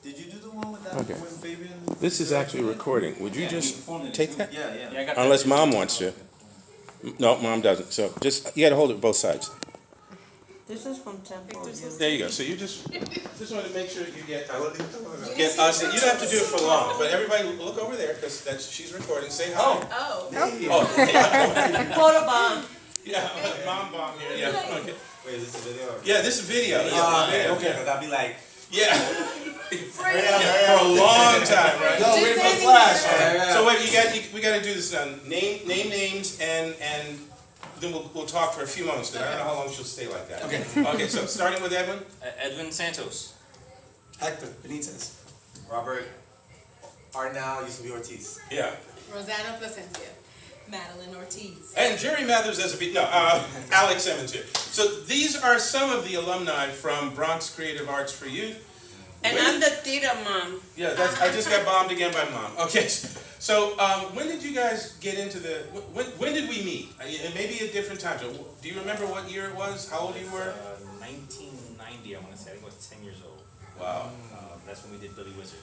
Did you do the one with that Okay. with Fabian? This is actually recording. Would you just take that? Yeah, yeah. Yeah, I got Unless that. mom wants to. No, mom doesn't. So just, you gotta hold it both sides. This is from Temple. There you go. So you just want to make sure you get us. You don't have to do it for long, but everybody look over there because she's recording. Say hi. Oh. Oh, Photo bomb. yeah, mom bomb here. Yeah. Okay. Wait, is this a video? Yeah, this is video. Okay, because I'll be like, Yeah. For a long time, right? yo, wait for the flash. So wait, we got to do this now. Name names and then we'll talk for a few moments because I don't know how long she'll stay like that. Okay. Okay. So starting with Edwin. Edwin Santos. Hector Benitez. Robert Arnal used to be Ortiz. Yeah. Rosanna Placencia. Madeline Ortiz. And Jerry Mathers as a Alex Simmons here. So these are some of the alumni from Bronx Creative Arts for Youth. And I'm the theater mom. Yeah, I just got bombed again by mom. Okay, so when did you guys get into the? When did we meet? Maybe at different times. Do you remember what year it was? How old you were? 1990, I want to say. I think I was 10 years old. Wow. That's when we did Billy Wizard.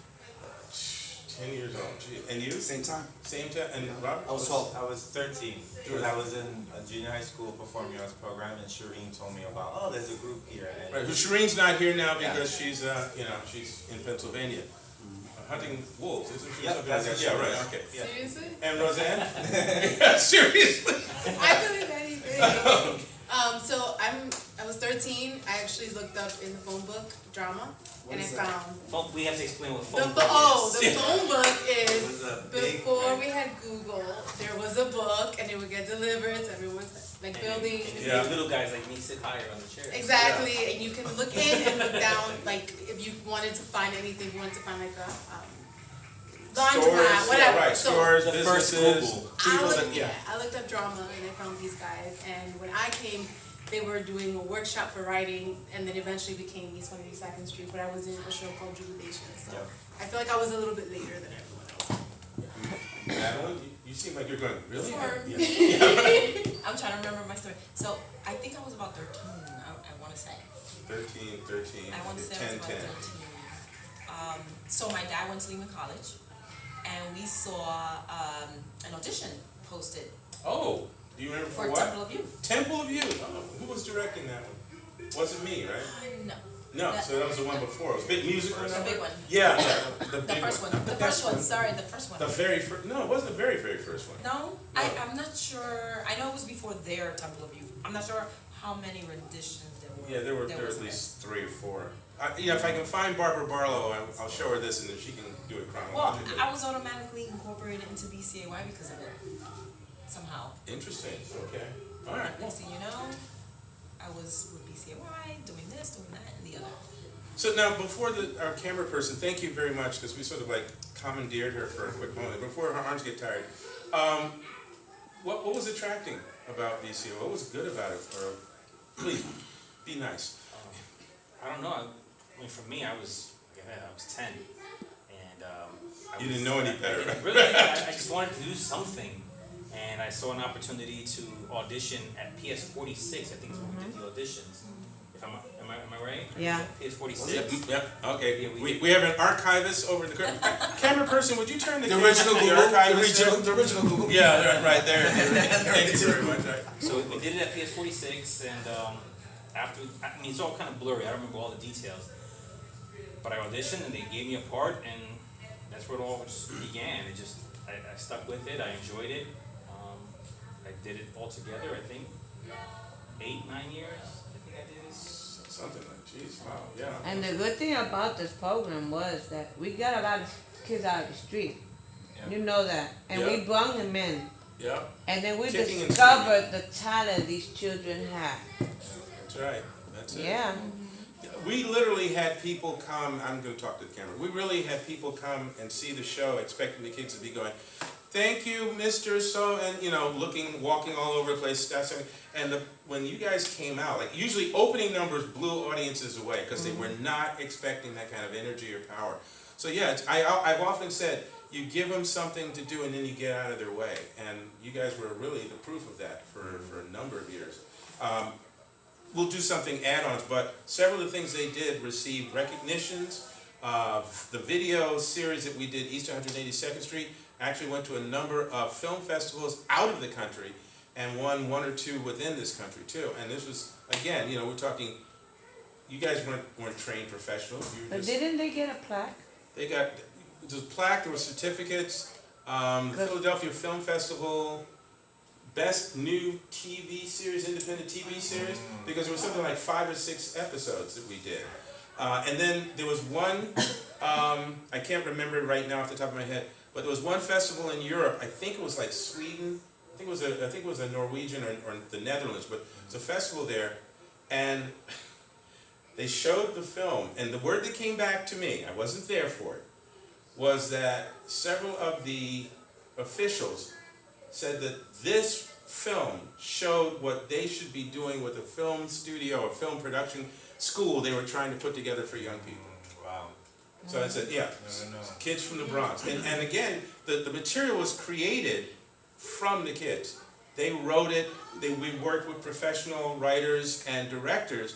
10 years old. Gee. And you? Same time. Same time. And Robert? I was 12. I was 13 because I was in a junior high school performing arts program, and Shireen told me about, oh, there's a group here. And Right. Shireen's not here now because she's she's in Pennsylvania, hunting wolves, isn't she? Yep, Something that's like that. what Yeah, she right. was. Okay. Yeah. Seriously? And Roseanne? Yeah, seriously. I believe anything. So I was 13. I actually looked up in the phone book drama, and I found We have to explain what the phone book is. phone book it is was a big before we had Google. There was a book, and it would get delivered. So everyone's like building. And Yeah. the little guys like me sit higher on the chair. Exactly, and you can look in and look down. Like if you wanted to find anything, you wanted to find like a laundromat, whatever. Yeah, right. So Stores, The first businesses. Google. I looked up drama and I found these guys, and when I came, they were doing a workshop for writing, and then eventually became East 182nd Street, but I was in a show called Jubilation, so I feel like I was a little bit later than everyone else. Madeline, you seem like you're going, really? For I'm trying to remember my story. So I think I was about 13, I want to say. 13. I want to say I was 10. about 13. So my dad went to Lehman College, and we saw an audition posted Oh, do you remember for for what? Temple of Youth. Temple of Youth. Oh, who was directing that one? Wasn't me, right? No, No, so that was the one before. It was a big musical. the big one. Yeah, The big first one. The best first one. Sorry, the first one. The very first. No, it wasn't the very first one. No, I'm not sure. I know it was before their Temple of Youth. I'm not sure how many renditions there were. Yeah, there were was at least 3 or 4. If I can find Barbara Barlow, I'll show her this, and then she can do it Well, chronologically. I was automatically incorporated into BCAY because of it. Somehow. Interesting. Okay. All right. Next thing you know, I was with BCAY, doing this, doing that, and the other. So now, before our camera person, thank you very much, because we sort of like commandeered her for a quick moment. Before her arms get tired, what was attracting about BCAY? What was good about it? Or please, be nice. I don't know. I mean, for me, I was 10, and You didn't know any better. Really, I just wanted to do something, and I saw an opportunity to audition at PS46. I think is when we did the auditions. If am I right? Yeah. PS46. Yep. Okay. Yeah, We have an archivist over in the camera person. Would you turn the The original camera to Google. the archivist? The original Google. Yeah, right there. Thank you very much. Right. So we did it at PS46, and after, I mean, it's all kind of blurry. I don't remember all the details. But I auditioned, and they gave me a part, and that's where it all just began. I stuck with it. I enjoyed it. I did it all together. I think 8, 9 years. I think I did it. Something like, geez, wow, yeah. And the good thing about this program was that we got a lot of kids out of the street. Yeah. You know that. And we Yeah. brought them in. Yeah, And then we Kicking and discovered the talent these children have. that's right. That's it. Yeah. We literally had people come, I'm going to talk to the camera. We really had people come and see the show expecting the kids to be going, thank you, Mr. So, and walking all over the place. And when you guys came out, like usually opening numbers blew audiences away because they were not expecting that kind of energy or power. So yeah, I've often said, you give them something to do and then you get out of their way. And you guys were really the proof of that for a number of years. we'll do something add-ons, but several of the things they did received recognitions. The video series that we did, East 182nd Street, actually went to a number of film festivals out of the country and won one or two within this country too. And this was, again, we're talking, you guys weren't trained professionals. You were But just, didn't they get a plaque? they got, there was a plaque, there were certificates, Philadelphia Film Festival, Best New TV Series, Independent TV Series, because there was something like 5 or 6 episodes that we did. And then there was one, I can't remember it right now off the top of my head, but there was one festival in Europe, I think it was like Sweden, I think it was a Norwegian or the Netherlands, but it's a festival there, and they showed the film, and the word that came back to me, I wasn't there for it, was that several of the officials said that this film showed what they should be doing with a film studio, a film production school they were trying to put together for young people. Wow. So I said, yeah, No. kids from the Bronx. And again, the material was created from the kids. They wrote it, we worked with professional writers and directors,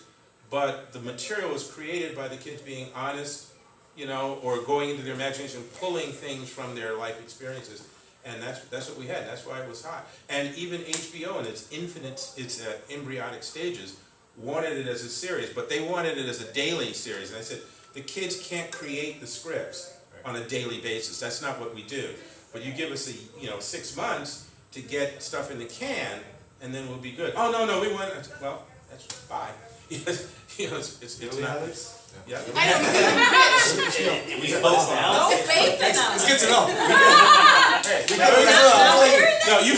but the material was created by the kids being honest, or going into their imagination, pulling things from their life experiences. And that's what we had, and that's why it was hot. And even HBO in its embryonic stages wanted it as a series, but they wanted it as a daily series. And I said, the kids can't create the scripts on a daily basis. That's not what we do. But you give us 6 months to get stuff in the can, and then we'll be good. Oh no, we want. Well, that's bye. It's not. Yeah. I know, We close now. No faith in us. It's good to know. No, you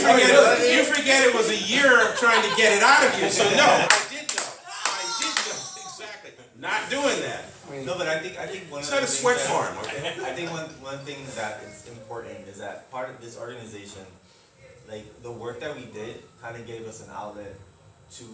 forget it was a year of trying to get it out of you. So no, I did know exactly. Not doing that. No, but I think one It's of the not a things sweat that- farm, okay? I think one thing that is important is that part of this organization, like the work that we did, kind of gave us an outlet to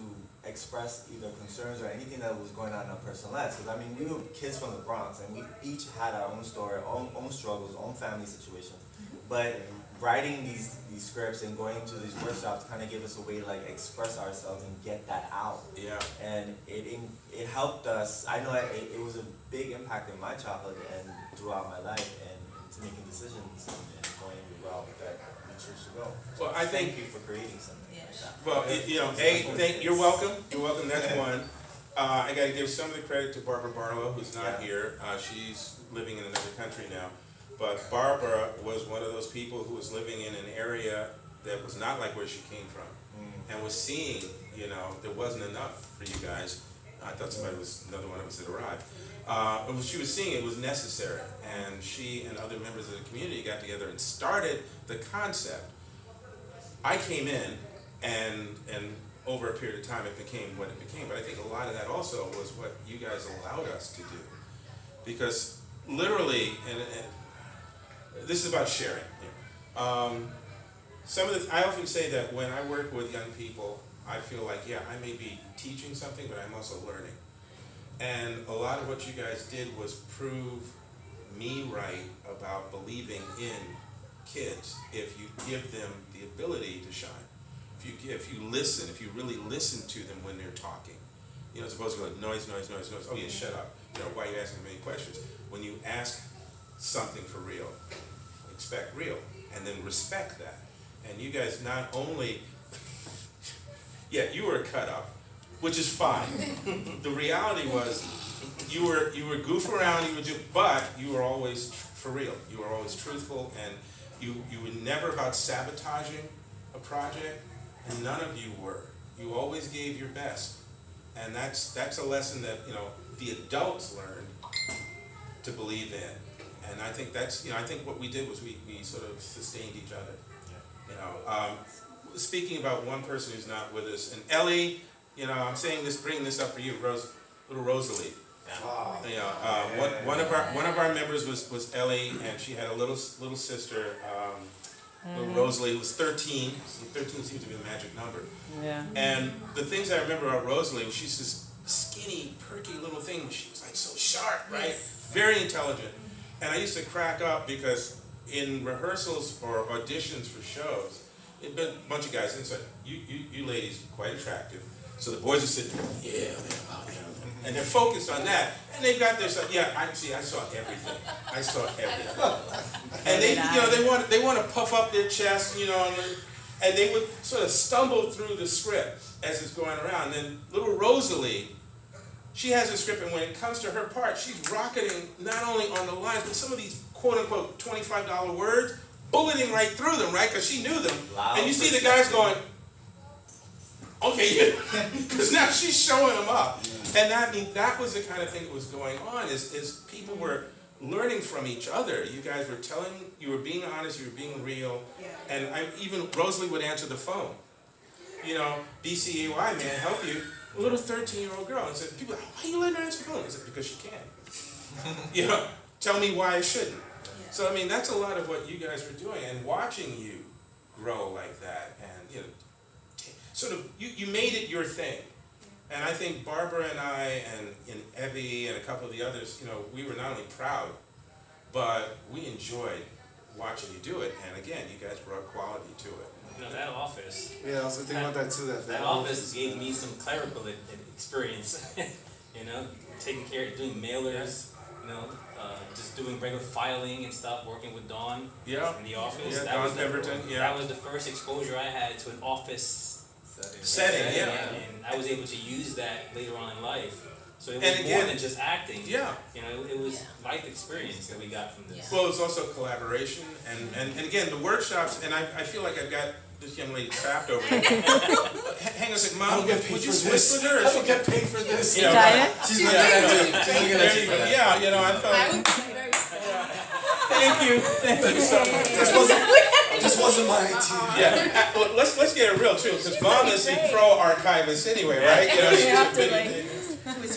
express either concerns or anything that was going on in our personal lives. Because we were kids from the Bronx, and we each had our own story, own struggles, own family situations. But writing these scripts and going to these workshops kind of gave us a way to express ourselves and get that out. Yeah. And it helped us. I know it was a big impact in my childhood and throughout my life, and to making decisions and going the route that we chose to go. Well, I think. Thank you for creating something like that. Well, you're welcome. You're welcome. That's one. I got to give some of the credit to Barbara Barlow, who's not here. She's living in another country now. But Barbara was one of those people who was living in an area that was not like where she came from, and was seeing, there wasn't enough for you guys. I thought another one of us had arrived. But what she was seeing, it was necessary, and she and other members of the community got together and started the concept. I came in, and over a period of time, it became what it became. But I think a lot of that also was what you guys allowed us to do, because literally, and this is about sharing. I often say that when I work with young people, I feel like, I may be teaching something, but I'm also learning. And a lot of what you guys did was prove me right about believing in kids if you give them the ability to shine. If you listen, if you really listen to them when they're talking. As opposed to going noise. Oh yeah, shut up. Why are you asking many questions? When you ask something for real, expect real, and then respect that. And you guys not only, you were cut up, which is fine. The reality was, you were goof around, but you were always for real. You were always truthful, and you were never about sabotaging a project, and none of you were. You always gave your best, and that's a lesson that the adults learned to believe in. And I think I think what we did was we sort of sustained each other. Speaking about one person who's not with us, and Ellie, I'm bringing this up for you, little Rosalie. One of our members was Ellie, and she had a little sister, little Rosalie, who was 13. 13 seems to be the magic number. Yeah. And the things I remember about Rosalie was she's this skinny, perky little thing. She was so sharp, right? Yes. Very intelligent. And I used to crack up because in rehearsals or auditions for shows, it'd been a bunch of guys and said, you ladies are quite attractive. So the boys are sitting there, yeah, man, oh, yeah. And they're focused on that. And they've got their stuff. Yeah, I saw everything. I saw everything. And they, they want to puff up their chest, and they would sort of stumble through the script as it's going around. And little Rosalie, she has a script, and when it comes to her part, she's rocketing not only on the lines, but some of these quote-unquote $25 words, bulleting right through them, right? Because she knew them. Loud and you see the guys going, okay, because now she's showing them up. And that was the kind of thing that was going on, is people were learning from each other. You guys were you were being honest, you were being real. Yeah. And even Rosalie would answer the phone. BCAY, may I help you? A little 13-year-old girl. And said, people, why are you letting her answer the phone? I said, because she can. Tell me why I shouldn't. Yeah. So, that's a lot of what you guys were doing, and watching you grow like that, and, sort of, you made it your thing. And I think Barbara and I, and Evie, and a couple of the others, we were not only proud, but we enjoyed watching you do it. And again, you guys brought quality to it. That office. Yeah, I was thinking about that too. That office gave me some clerical experience. Taking care of doing mailers. Just doing regular filing and stuff. Working with Dawn. Yeah. In the office. Yeah, that Dawn was Pemberton. Yeah. That was the first exposure I had to an office Setting. Yeah. And I was able to use that later on in life. So it was And again, more than just acting. Yeah. It was life experience that we got from this. Well, it's also collaboration, and again, the workshops, and I feel like I've got this young lady trapped over here. Hang on a second, Mom, would you switch with her? I don't get paid for this. Yeah, Tired? She's looking at you. She's looking at you for that. Yeah, I felt. I would be very Thank you so much. This wasn't my idea. Yeah, well, let's get it real too, because Mom is the pro archivist anyway, right?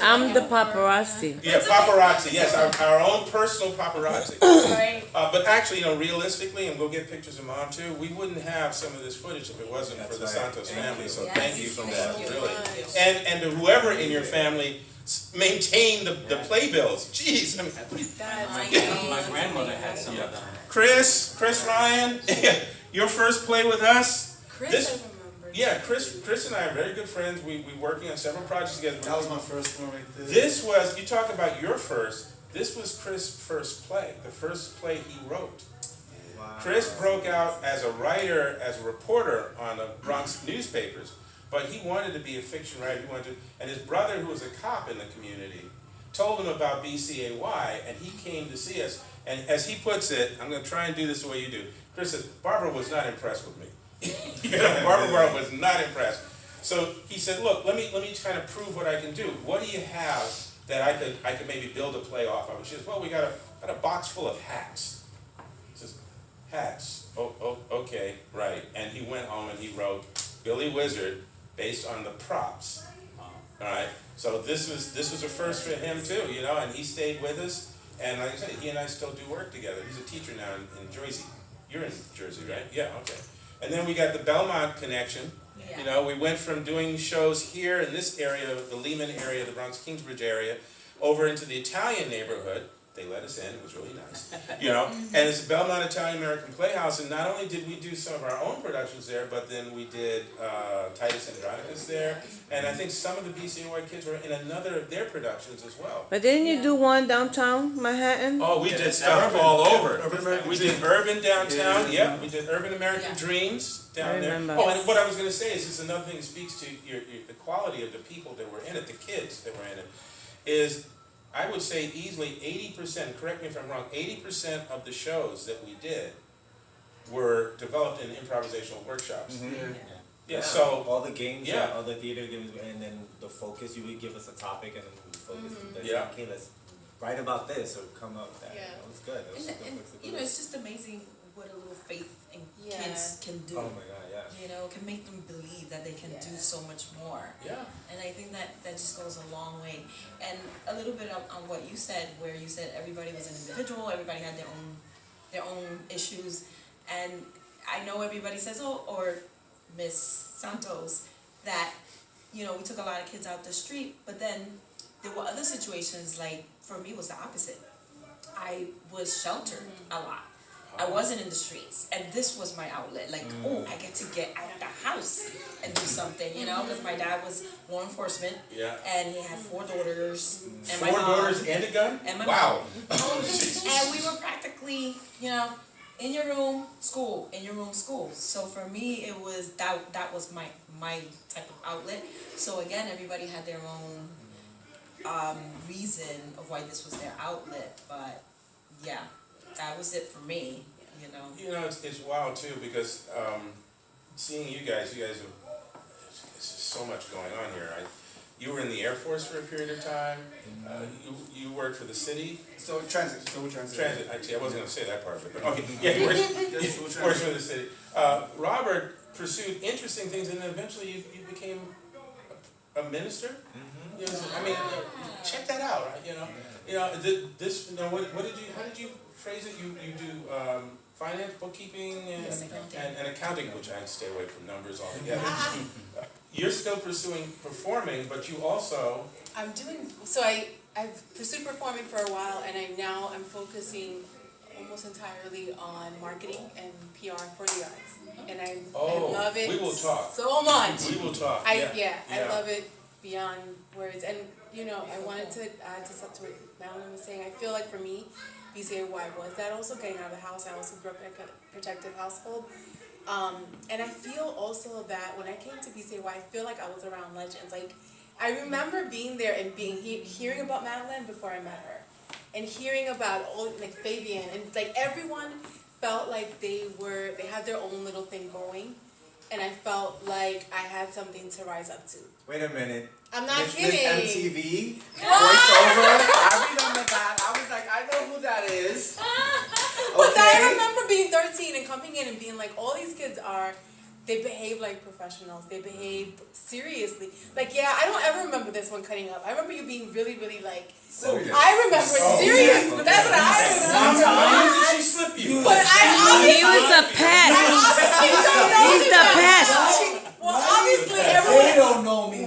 I'm the paparazzi. Yeah, paparazzi. Yes, our own personal paparazzi. right. But actually, realistically, and we'll get pictures of Mom too, we wouldn't have some of this footage if it wasn't for the Santos family. So thank you for that, really. And to whoever in your family maintained the playbills. Jeez, My grandmother had some of them. Chris Ryan, your first play with us. Chris, This- I remember. Yeah, Chris and I are very good friends. We working on several projects together. That was my first one right there. This was, you talk about your first, this was Chris' first play, the first play he wrote. Wow. Chris broke out as a writer, as a reporter on the Bronx newspapers, but he wanted to be a fiction writer. And his brother, who was a cop in the community, told him about BCAY, and he came to see us. And as he puts it, I'm going to try and do this the way you do. Chris says, Barbara was not impressed with me. Barbara was not impressed. So he said, look, let me kind of prove what I can do. What do you have that I could maybe build a play off of? And she says, well, we got a box full of hats. He says, hats? Oh, okay, right. And he went home and he wrote Billy Wizard based on the props. All right. So this was a first for him too, and he stayed with us. And like I said, he and I still do work together. He's a teacher now in Jersey. You're in Jersey, right? Yeah, okay. And then we got the Belmont connection. Yeah. We went from doing shows here in this area, the Lehman area, the Bronx Kingsbridge area, over into the Italian neighborhood. They let us in, it was really nice. And it's the Belmont Italian American Playhouse, and not only did we do some of our own productions there, but then we did Titus Andronicus there, and I think some of the BCAY kids were in another of their productions as well. But didn't you do one downtown Manhattan? Oh, we did stuff all over. We did urban downtown, yeah, we did Urban American Dreams down there. remember. Oh, and what I was going to say is, it's another thing that speaks to the quality of the people that were in it, the kids that were in it, is I would say easily 80%, correct me if I'm wrong, 80% of the shows that we did were developed in improvisational workshops. Yeah. Yeah, so, all the games, Yeah. all the theater games, and then the focus, you would give us a topic and then we would focus and then Yeah. okay, let's write about this or come up with that. Yeah. It was good. It was And, good and flexibility. it's just amazing what a little faith in Yeah. kids can do. Oh my god, yeah. Can make them believe that they can do Yeah. so much more. yeah. And I think that just goes a long way. And a little bit on what you said, where you said everybody was an individual, everybody had their own issues. And I know everybody says, or Miss Santos, that, we took a lot of kids out the street, but then there were other situations, like, for me, it was the opposite. I was sheltered a lot. I wasn't in the streets, and this was my outlet. Like, oh, I get to get out of the house and do something, you know, because my dad was law enforcement, Yeah. and he had 4 daughters, and my Four mom, daughters and a gun? and my Wow. and we were practically, you know, in your room, school, in your room, school. So for me, it was that was my type of outlet. So again, everybody had their own reason of why this was their outlet, but yeah, that was it for me, you know. You know, it's wild too, because seeing you guys have, there's just so much going on here. You were in the Air Force for a period of time. You worked for the city. So transit. Transit. Actually, I wasn't going to say that part of it, but okay. Yeah, you worked for the city. Robert pursued interesting things, and then eventually you became a minister. Mm-hmm. You know, I mean, check that out. Right? You know, this. You know, what did you? How did you phrase it? You do finance, bookkeeping, and Yes, accounting. and accounting, which I'd stay away from numbers altogether. You're still pursuing performing, but you also. I've pursued performing for a while, and I'm focusing almost entirely on marketing and PR for the arts, and I love it. We will talk. So much. We will talk. I love it beyond words, and you know, I wanted to add to something what Madeline was saying. I feel like for me, BCAY was that also getting out of the house. I also grew up in a protective household. And I feel also that when I came to BCAY, I feel like I was around legends. Like, I remember being there and hearing about Madeline before I met her, and hearing about like Fabian, and like everyone felt like they had their own little thing going, and I felt like I had something to rise up to. Wait a minute. I'm not Miss kidding. MTV voiceover. I remember that. I was like, I know who that is. But I remember being 13 and coming in and being like, all these kids they behave like professionals. They behave seriously. Like, yeah, I don't ever remember this one cutting up. I remember you being really, really like, Serious. I remember serious, but that's what I remember. How did she slip you? But He was a pest. He's the pest. Well, obviously, They everyone. don't know me.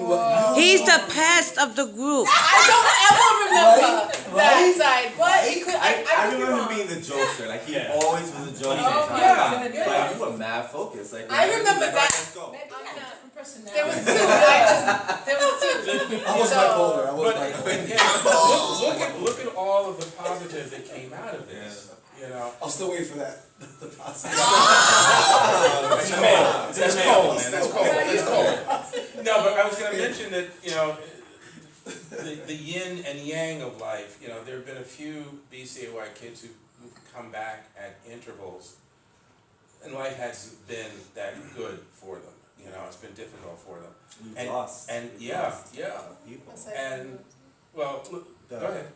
He's the pest of the group. I don't ever remember that side, but I could be remember wrong. being the jokester. Like, he always was a jokester. Oh, yeah. Like, you were mad focused. Like, I remember that. Let's go. Maybe I had a different personality. There was two. There was two. I was bipolar. I was But bipolar. again, look at all of the positives that came out of this. You know. I'll still wait for that. The process. That's cold. That's cold, man. That's cold. That's cold. No, but I was going to mention that, you know, the yin and yang of life. You know, there have been a few BCAY kids who've come back at intervals, and life hasn't been that good for them. You know, it's been difficult for them. We've lost. And We've yeah, lost yeah. people. And well, look, go ahead.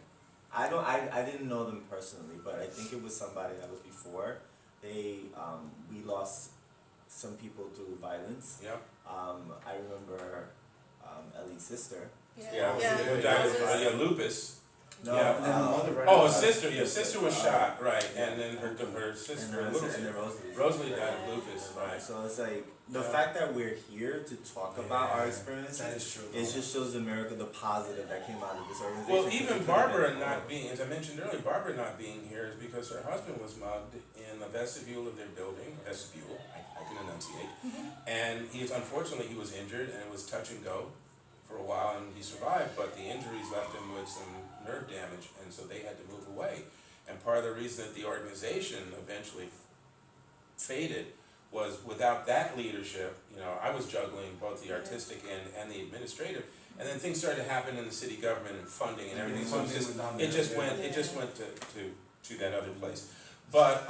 I didn't know them personally, but I think it was somebody that was before. We lost some people through violence. Yeah. I remember Ellie's sister. Yeah. Yeah. Lupus. No, Yeah. And then the mother right Oh, after a that. sister. Yeah, sister was shot. Right, and then her sister, and little then sister, Rosalie. Rosalie died of lupus. Right. So it's like the Yeah. fact that we're here to talk about our experiences. That is true. It just shows America the positive that came out of this organization. Well, 'cause it even could've Barbara been not being, as I mentioned earlier, Barbara not being here is because her husband was mugged in the vestibule of their building. Vestibule, I can enunciate. And unfortunately he was injured, and it was touch and go for a while, and he survived. But the injuries left him with some nerve damage, and so they had to move away. And part of the reason that the organization eventually faded was without that leadership. You know, I was juggling both the artistic and the administrative, and then things started to happen in the city government and funding and everything. So it just went to that other place. But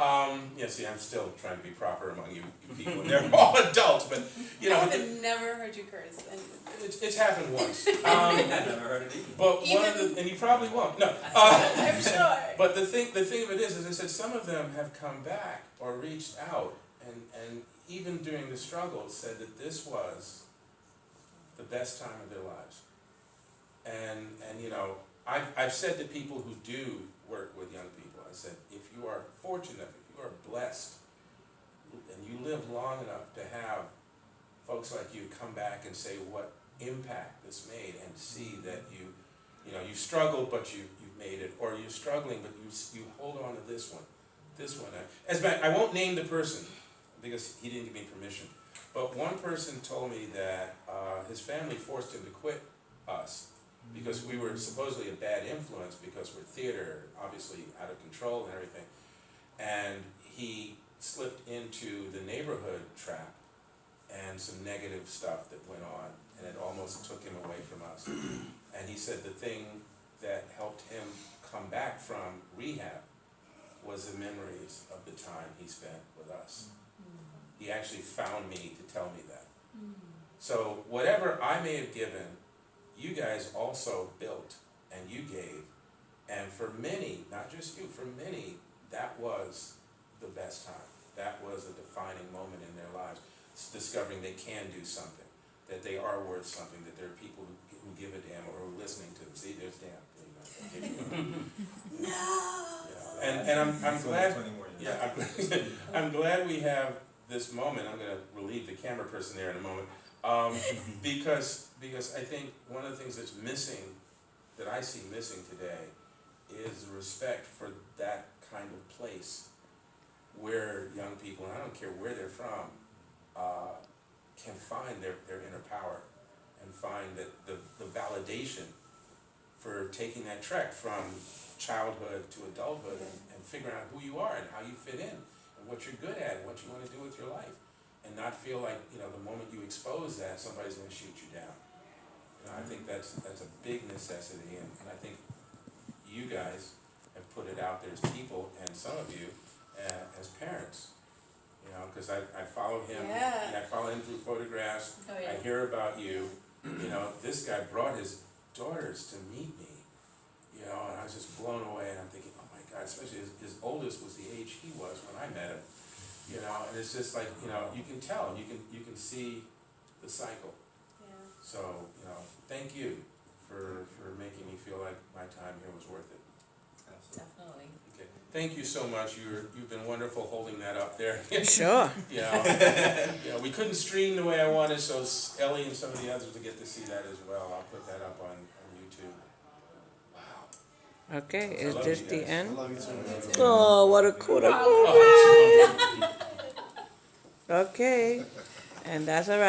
yeah, see, I'm still trying to be proper among you people. And they're all adults, but you know, I have never heard you curse. And it's happened once. I've never heard it either. But one of the, and you probably won't. No. I'm sure. But the thing of it is, as I said, some of them have come back or reached out, and even during the struggle said that this was the best time of their lives. And you know, I've said to people who do work with young people, I said, if you are fortunate, if you are blessed, and you live long enough to have folks like you come back and say what impact this made, and see that you know, you struggled but you made it, or you're struggling but you hold on to this one. this one. As a matter, I won't name the person because he didn't give me permission. But one person told me that his family forced him to quit us because we were supposedly a bad influence because we're theater, obviously out of control and everything. And he slipped into the neighborhood trap and some negative stuff that went on, and it almost took him away from us. And he said the thing that helped him come back from rehab was the memories of the time he spent with us. He actually found me to tell me that. So whatever I may have given, you guys also built and you gave. And for many, not just you, for many, that was the best time. That was a defining moment in their lives. It's discovering they can do something, that they are worth something, that there are people who give a damn or who are listening to them. See, there's damn. No. And I'm glad. 20 more years. Yeah, I'm glad we have this moment. I'm going to relieve the camera person there in a moment, because I think one of the things that's missing, that I see missing today, is respect for that kind of place where young people, and I don't care where they're from, can find their inner power and find that the validation for taking that trek from childhood to adulthood and figuring out who you are and how you fit in and what you're good at and what you want to do with your life, and not feel like, you know, the moment you expose that, somebody's going to shoot you down. You know, I think that's a big necessity, and I think you guys have put it out there as people, and some of you as parents. You know, because I follow him, Yeah. and I follow him through photographs. Oh, yeah. I hear about you. You know, this guy brought his daughters to meet me. You know, and I was just blown away, and I'm thinking, oh my God, especially his oldest was the age he was when I met him. You know, and it's just like, you know, you can tell, you can see the cycle. Yeah. So, you know, thank you for making me feel like my time here was worth it. Definitely. Okay, thank you so much. You've been wonderful holding that up there. Sure. You know, yeah, we couldn't stream the way I wanted, so Ellie and some of the others will get to see that as well. I'll put that up on YouTube. Wow. Okay, I is love this you the guys. I end? love you too. Oh, what a cool. Oh, Okay, and that's a wrap.